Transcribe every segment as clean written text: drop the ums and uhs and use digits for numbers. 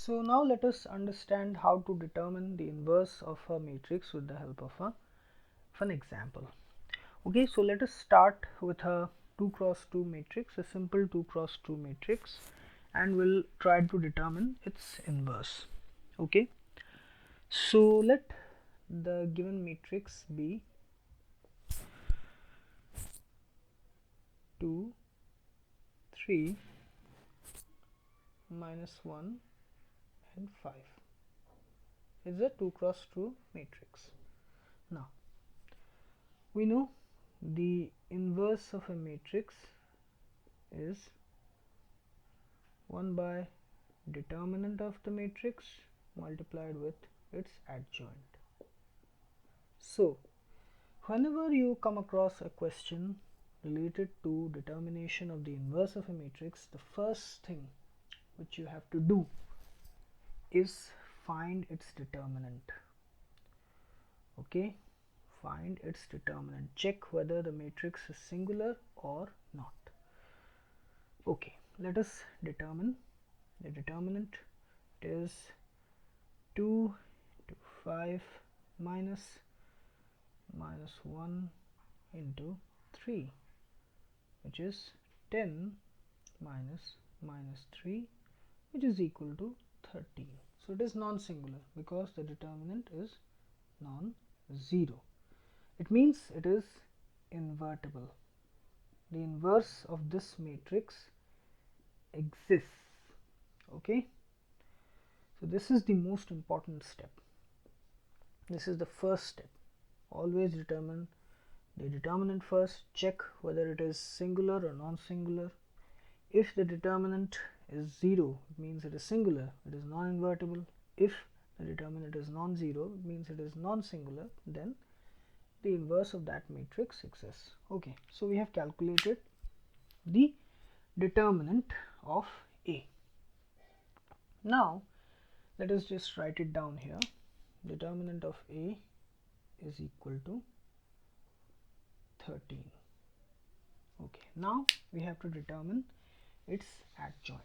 So now let us understand how to determine the inverse of a matrix with the help of an example. Okay, so let us start with a 2 cross 2 matrix, a simple 2 cross 2 matrix, and we'll try to determine its inverse. Okay, so let the given matrix be 2, 3, minus 1 and 5 is a 2 cross 2 matrix. Now we know the inverse of a matrix is 1 by determinant of the matrix multiplied with its adjoint. So whenever you come across a question related to determination of the inverse of a matrix, the first thing which you have to do is find its determinant. Okay, find its determinant, check whether the matrix is singular or not. Okay, let us determine the determinant. It is 2 to 5 minus 1 into 3, which is 10 minus 3, which is equal to 13. So it is non-singular because the determinant is non-zero. It means it is invertible. The inverse of this matrix exists. Okay, so this is the most important step. This is the first step. Always determine the determinant first, check whether it is singular or non-singular. If the determinant is 0, it means it is singular, it is non-invertible. If the determinant is non-zero, it means it is non-singular, then the inverse of that matrix exists. Okay, so we have calculated the determinant of A. Now let us just write it down here. Determinant of A is equal to 13. Okay, now we have to determine its adjoint.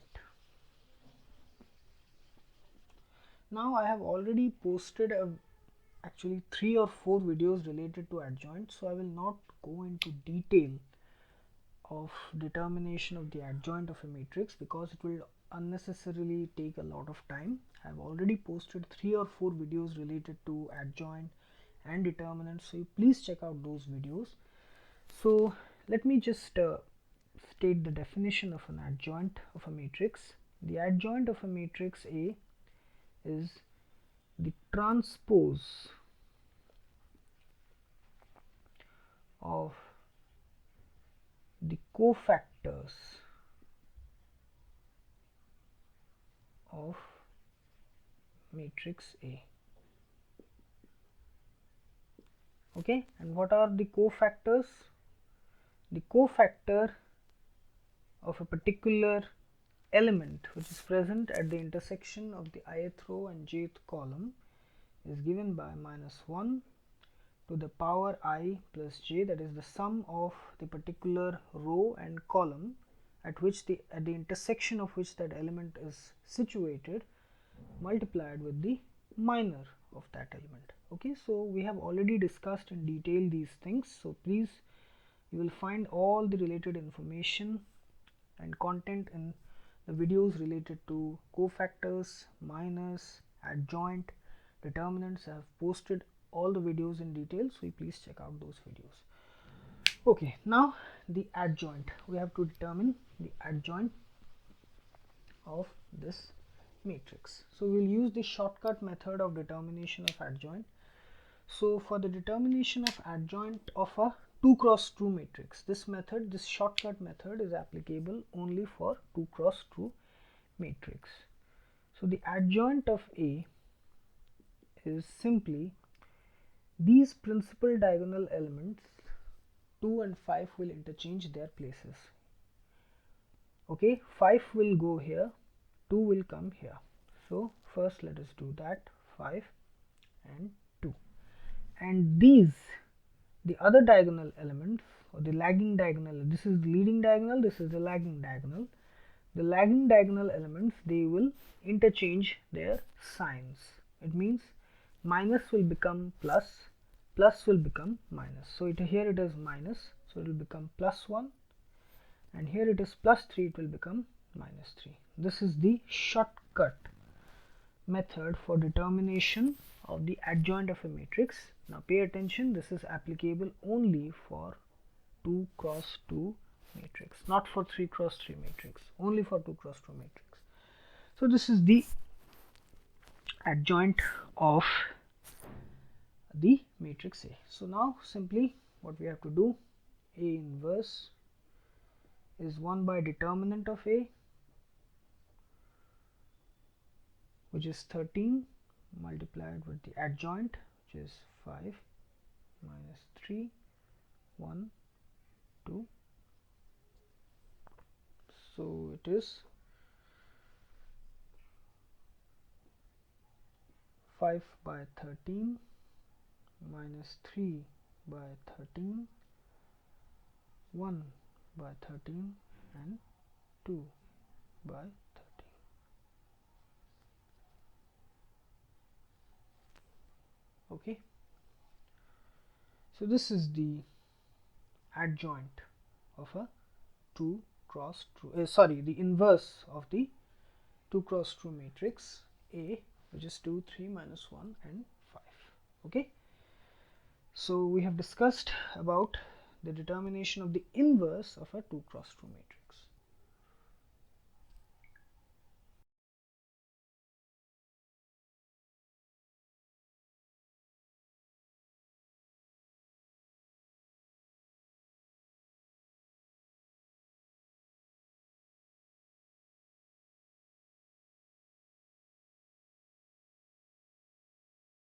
Now I have already posted actually 3 or 4 videos related to adjoint, so I will not go into detail of determination of the adjoint of a matrix because it will unnecessarily take a lot of time. I have already posted 3 or 4 videos related to adjoint and determinant, so you please check out those videos. So let me just state the definition of an adjoint of a matrix. The adjoint of a matrix A is the transpose of the cofactors of matrix A. Okay, and what are the cofactors? The cofactor of a particular element which is present at the intersection of the ith row and jth column is given by -1 to the power I plus j, that is the sum of the particular row and column at the intersection of which that element is situated, multiplied with the minor of that element. Okay, so we have already discussed in detail these things, so please, you will find all the related information and content in the videos related to cofactors, minors, adjoint, determinants. I have posted all the videos in detail, so please check out those videos. Okay, now the adjoint. We have to determine the adjoint of this matrix. So we will use the shortcut method of determination of adjoint. So for the determination of adjoint of a 2 cross 2 matrix, this shortcut method is applicable only for 2 cross 2 matrix. So the adjoint of A is simply these principal diagonal elements 2 and 5 will interchange their places. Okay, 5 will go here, 2 will come here. So first let us do that, 5 and 2, and these, the other diagonal elements or the lagging diagonal, this is the leading diagonal, this is the lagging diagonal, the lagging diagonal elements, they will interchange their signs. It means minus will become plus, plus will become minus. So here it is minus, so it will become plus 1, and here it is plus 3, it will become minus 3. This is the shortcut method for determination of the adjoint of a matrix. Now pay attention, this is applicable only for 2 cross 2 matrix, not for 3 cross 3 matrix, only for 2 cross 2 matrix. So this is the adjoint of the matrix A. So now simply what we have to do, A inverse is 1 by determinant of A, which is 13, multiplied with the adjoint, which is 5 minus 3, 1, 2. So it is 5 by 13 minus 3 by 13, 1 by 13, and 2 by 13. Okay, so this is the adjoint of a 2 cross 2, the inverse of the 2 cross 2 matrix A, which is 2, 3, minus 1, and 5. Okay, so we have discussed about the determination of the inverse of a 2 cross 2 matrix.